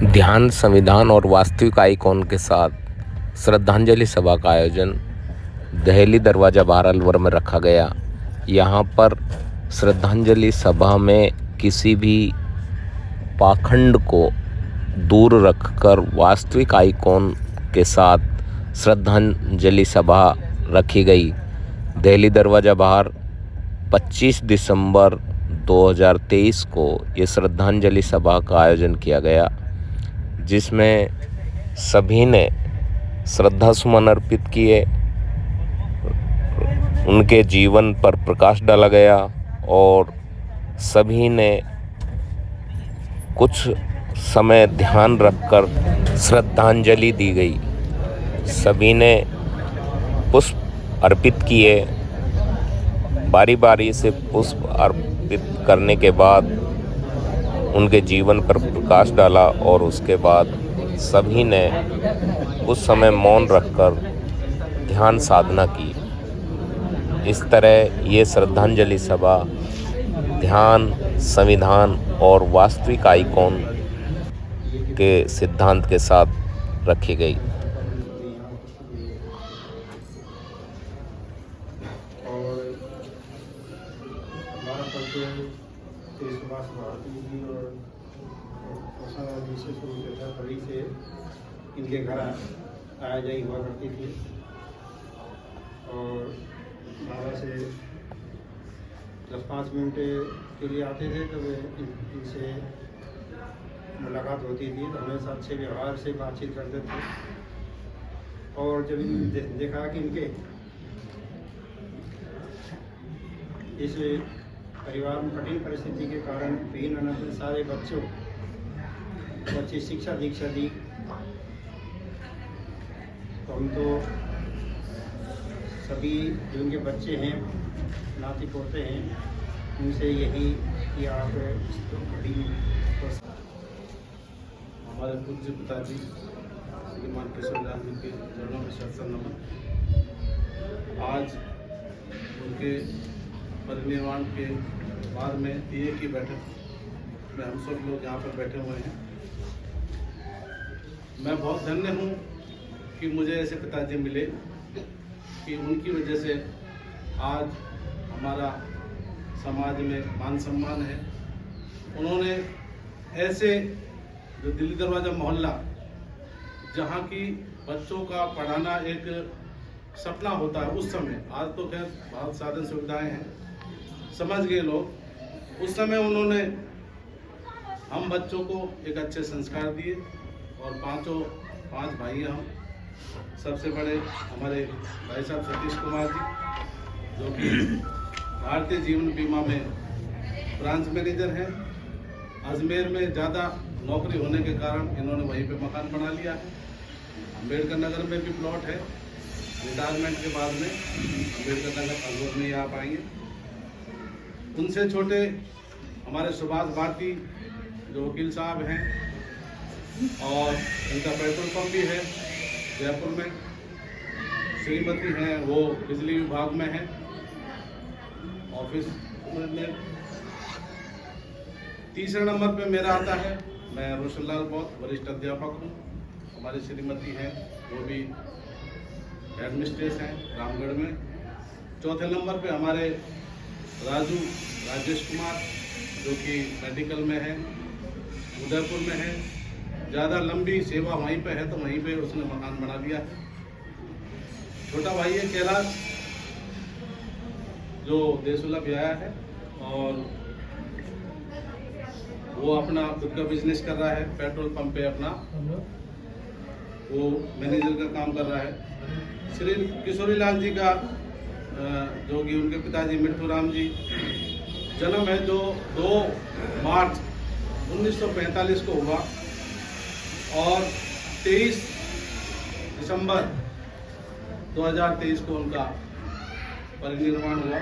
ध्यान, संविधान और वास्तविक आइकॉन के साथ श्रद्धांजलि सभा का आयोजन दहली दरवाजा बाहर अलवर में रखा गया। यहाँ पर श्रद्धांजलि सभा में किसी भी पाखंड को दूर रखकर वास्तविक आइकॉन के साथ श्रद्धांजलि सभा रखी गई। दहली दरवाजा बाहर 25 दिसंबर 2023 को ये श्रद्धांजलि सभा का आयोजन किया गया, जिसमें सभी ने श्रद्धा सुमन अर्पित किए, उनके जीवन पर प्रकाश डाला गया और सभी ने कुछ समय ध्यान रखकर श्रद्धांजलि दी गई। सभी ने पुष्प अर्पित किए। बारी बारी से पुष्प अर्पित करने के बाद उनके जीवन पर प्रकाश डाला और उसके बाद सभी ने कुछ समय मौन रखकर ध्यान साधना की। इस तरह ये श्रद्धांजलि सभा ध्यान, संविधान और वास्तविक आइकॉन के सिद्धांत के साथ रखी गई। और हमारा परिचय सुभाष भारती जी और जी से शुरू किया था। तभी से इनके घर आया जाई हुआ करती थी और 12 से 10-5 मिनट के लिए आते थे। तब इनसे मुलाकात होती थी तो हमेशा अच्छे व्यवहार से बातचीत करते थे। और जब देखा कि इनके इस परिवार में कठिन परिस्थिति के कारण विभिन्न अनाथ सारे बच्चे शिक्षा दीक्षा दी, तो हम तो सभी जो उनके बच्चे हैं, नाती पोते हैं, उनसे यही कि आप हमारे पूज्य पिताजी श्रीमान किशोरलाल जी के चरणों में शत नमन। आज उनके परिनिर्वाण के बाद में एक ही बैठक में हम सब लोग यहाँ पर बैठे हुए हैं। मैं बहुत धन्य हूँ कि मुझे ऐसे पिताजी मिले कि उनकी वजह से आज हमारा समाज में मान सम्मान है। उन्होंने ऐसे जो दिल्ली दरवाजा मोहल्ला, जहाँ की बच्चों का पढ़ाना एक सपना होता है उस समय, आज तो खैर बहुत साधन सुविधाएं हैं, समझ गए लोग। उस समय उन्होंने हम बच्चों को एक अच्छे संस्कार दिए और पांच भाई हैं हम। सबसे बड़े हमारे भाई साहब सतीश कुमार जी, जो कि भारतीय जीवन बीमा में ब्रांच मैनेजर हैं। अजमेर में ज़्यादा नौकरी होने के कारण इन्होंने वहीं पे मकान बना लिया है। अम्बेडकर नगर में भी प्लॉट है। रिटायरमेंट के बाद में अम्बेडकर नगर अलवर में ही आ पाएंगे। उनसे छोटे हमारे सुभाष भारती जो वकील साहब हैं, और इनका पेट्रोल पंप भी है जयपुर में। श्रीमती हैं वो बिजली विभाग में है, ऑफिस में। तीसरे नंबर पे मेरा आता है, मैं रोशनलाल बहुत वरिष्ठ अध्यापक हूँ। हमारी श्रीमती हैं वो भी एडमिनिस्ट्रेस हैं रामगढ़ में। चौथे नंबर पे हमारे राजेश कुमार, जो कि मेडिकल में है, उदयपुर में है। ज़्यादा लंबी सेवा वहीं पे है तो वहीं पे उसने मकान बना लिया है। छोटा भाई है कैलाश, जो देसुला भी आया है और वो अपना खुद का बिजनेस कर रहा है। पेट्रोल पंप पे अपना वो मैनेजर का काम कर रहा है। श्री किशोरीलाल जी का जो कि उनके पिताजी मिट्ठू राम जी, जन्म है जो 2 मार्च 1945 को हुआ और 23 दिसंबर 2023 को उनका परिनिर्वाण हुआ।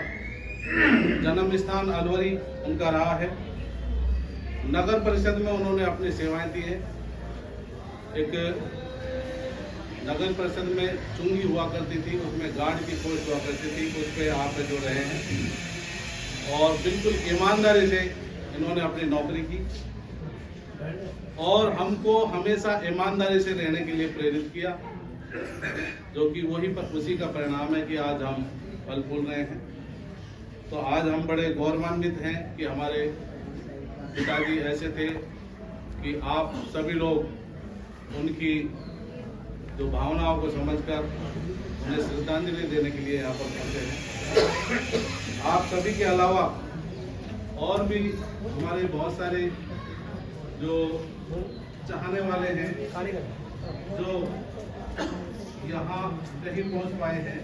जन्म स्थान अलवरी उनका रहा है। नगर परिषद में उन्होंने अपनी सेवाएं दी हैं। एक नगर परिषद में चुंगी हुआ करती थी, उसमें गार्ड की पोस्ट हुआ करती थी, उस पर आप जो रहे हैं और बिल्कुल ईमानदारी से इन्होंने अपनी नौकरी की। और हमको हमेशा ईमानदारी से रहने के लिए प्रेरित किया, जो कि उसी का परिणाम है कि आज हम फल फूल रहे हैं। तो आज हम बड़े गौरवान्वित हैं कि हमारे पिताजी ऐसे थे कि आप सभी लोग उनकी जो भावनाओं को समझकर उन्हें श्रद्धांजलि देने के लिए यहाँ पर पहुँचे हैं। आप सभी के अलावा और भी हमारे बहुत सारे जो चाहने वाले हैं, जो यहाँ नहीं पहुँच पाए हैं,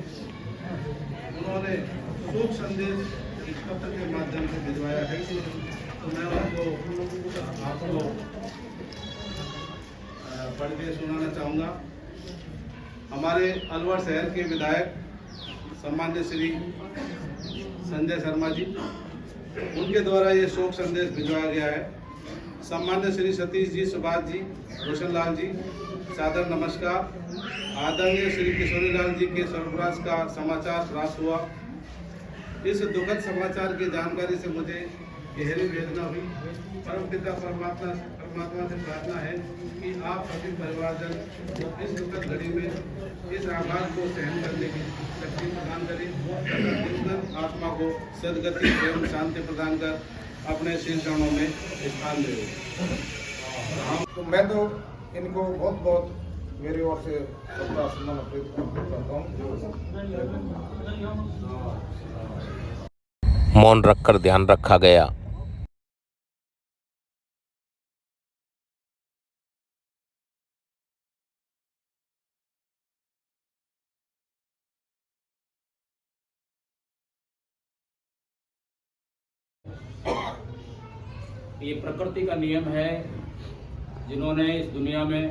उन्होंने शोक संदेश इस पत्र के माध्यम से भिजवाया है। तो मैं उनको आपको पढ़ के सुनाना चाहूँगा। हमारे अलवर शहर के विधायक सम्मान्य श्री संजय शर्मा जी, उनके द्वारा ये शोक संदेश भिजवाया गया है। सम्मान्य श्री सतीश जी, सुभाष जी, रोशन लाल जी, सादर नमस्कार। आदरणीय श्री किशोरी लाल जी के स्वर्गवास का समाचार प्राप्त हुआ। इस दुखद समाचार की जानकारी से मुझे गहरी वेदना हुई। परमपिता परमात्मा से प्रार्थना है कि आप सभी परिवारजन इस दुखद घड़ी में इस आघात को सहन करने की शक्ति प्रदान करें तथा दिवंगत आत्मा को सदगति एवं शांति प्रदान कर अपने शील चरणों में स्थान दे। तो मैं तो इनको बहुत बहुत मेरी ओर से श्रद्धा सम्मान अर्पित करता हूँ। मौन रखकर ध्यान रखा गया। ये प्रकृति का नियम है। जिन्होंने इस दुनिया में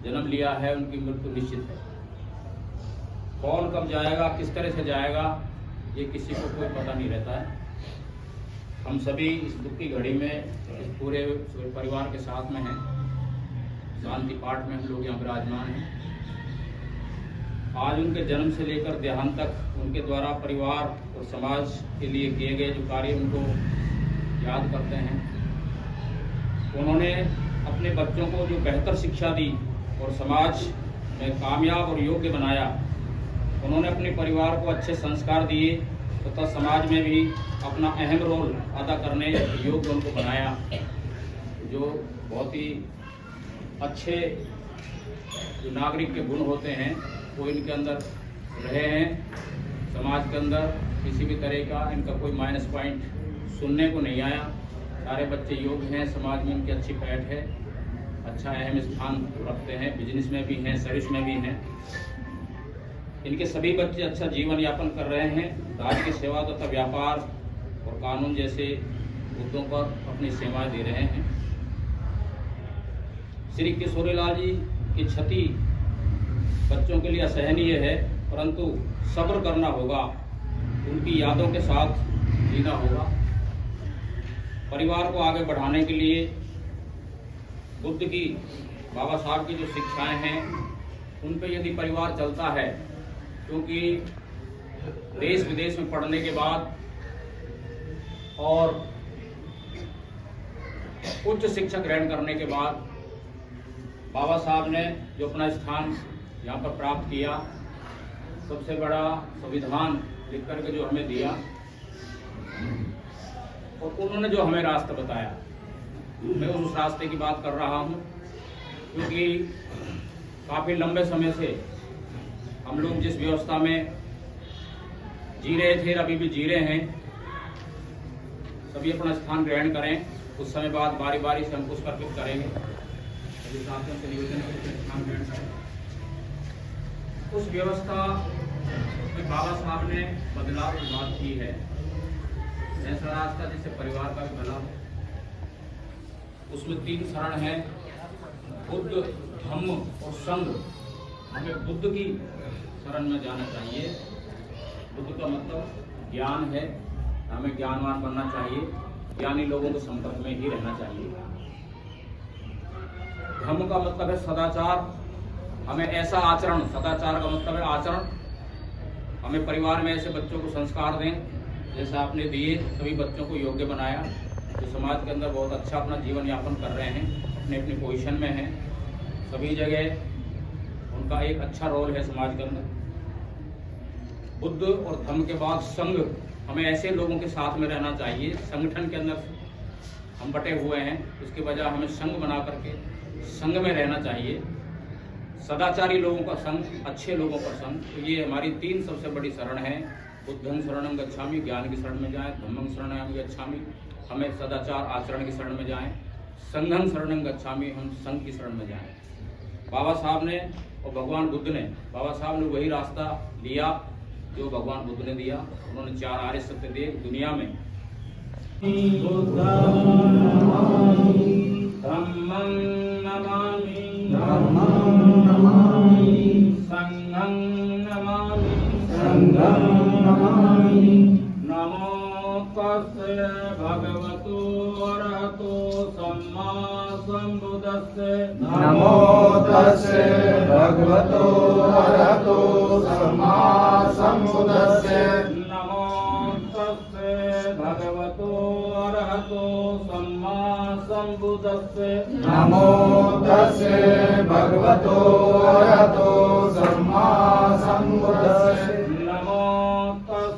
जन्म लिया है उनकी मृत्यु निश्चित है। कौन कब जाएगा, किस तरह से जाएगा, ये किसी को कोई पता नहीं रहता है। हम सभी इस दुख की घड़ी में इस पूरे परिवार के साथ में हैं। शांति पाठ में हम लोग यहाँ विराजमान हैं। आज उनके जन्म से लेकर देहांत तक उनके द्वारा परिवार और समाज के लिए किए गए जो कार्य उनको याद करते हैं। उन्होंने अपने बच्चों को जो बेहतर शिक्षा दी और समाज में कामयाब और योग्य बनाया। उन्होंने अपने परिवार को अच्छे संस्कार दिए तथा समाज में भी अपना अहम रोल अदा करने योग्य उनको बनाया। जो बहुत ही अच्छे जो नागरिक के गुण होते हैं वो इनके अंदर रहे हैं। समाज के अंदर किसी भी तरह का इनका कोई माइनस पॉइंट सुनने को नहीं आया। सारे बच्चे योग्य हैं, समाज में इनकी अच्छी पैठ है, अच्छा अहम स्थान रखते हैं, बिजनेस में भी हैं, सर्विस में भी हैं। इनके सभी बच्चे अच्छा जीवन यापन कर रहे हैं। राज्य की सेवा तथा व्यापार और कानून जैसे मुद्दों पर अपनी सेवाएं दे रहे हैं। श्री किशोरी लाल जी की क्षति बच्चों के लिए असहनीय है, परंतु सब्र करना होगा, उनकी यादों के साथ जीना होगा। परिवार को आगे बढ़ाने के लिए बुद्ध की, बाबा साहब की जो शिक्षाएं हैं उन पे यदि परिवार चलता है, क्योंकि देश विदेश में पढ़ने के बाद और उच्च शिक्षा ग्रहण करने के बाद बाबा साहब ने जो अपना स्थान यहाँ पर प्राप्त किया, सबसे बड़ा संविधान लिख करके जो हमें दिया और उन्होंने जो हमें रास्ता बताया, मैं उस रास्ते की बात कर रहा हूँ। क्योंकि काफ़ी लंबे समय से हम लोग जिस व्यवस्था में जी रहे थे, अभी भी जी रहे हैं, सभी अपना स्थान ग्रहण करें। कुछ समय बाद बारी बारी से हम पुष्पार्पित करेंगे। सभी साथियों से निवेदन करके स्थान ग्रहण करें। उस व्यवस्था में बाबा साहब ने बदलाव की बात की है। ऐसा रास्ता जिससे परिवार का भी भला हो। उसमें 3 शरण हैं, बुद्ध, धम्म और संघ। हमें बुद्ध की शरण में जाना चाहिए। बुद्ध का मतलब ज्ञान है, हमें ज्ञानवान बनना चाहिए, ज्ञानी लोगों के संपर्क में ही रहना चाहिए। धम्म का मतलब है सदाचार, हमें ऐसा आचरण, सदाचार का मतलब है आचरण। हमें परिवार में ऐसे बच्चों को संस्कार दें जैसा आपने दिए, सभी बच्चों को योग्य बनाया, जो समाज के अंदर बहुत अच्छा अपना जीवन यापन कर रहे हैं। अपने अपनी पोजीशन में हैं, सभी जगह उनका एक अच्छा रोल है समाज के अंदर। बुद्ध और धम्म के बाद संघ, हमें ऐसे लोगों के साथ में रहना चाहिए। संगठन के अंदर हम बटे हुए हैं, उसके बजाय हमें संघ बना करके संघ में रहना चाहिए। सदाचारी लोगों का संघ, अच्छे लोगों का संघ। तो ये हमारी 3 सबसे बड़ी शरण है। बुद्धं शरणं गच्छामि, ज्ञान की शरण में जाएं। धम्मं शरणं गच्छामि, हमें सदाचार आचरण की शरण में जाएं। संघं शरणं गच्छामि, हम संघ की शरण में जाएं। बाबा साहब ने और भगवान बुद्ध ने, बाबा साहब ने वही रास्ता लिया जो भगवान बुद्ध ने दिया। उन्होंने 4 आर्य सत्य दिए दुनिया में। धम्मं नमामि, संघं नमामि, नमो तस्से भगवतो अरहतो सम्मा सम्बुद्धस्से, नमो तस्से भगवतो अरहतो सम्मा सम्बुद्धस्से, नमो तस्से भगवतो अरहतो सम्मा सम्बुद्धस्से, नमो तस्से भगवतो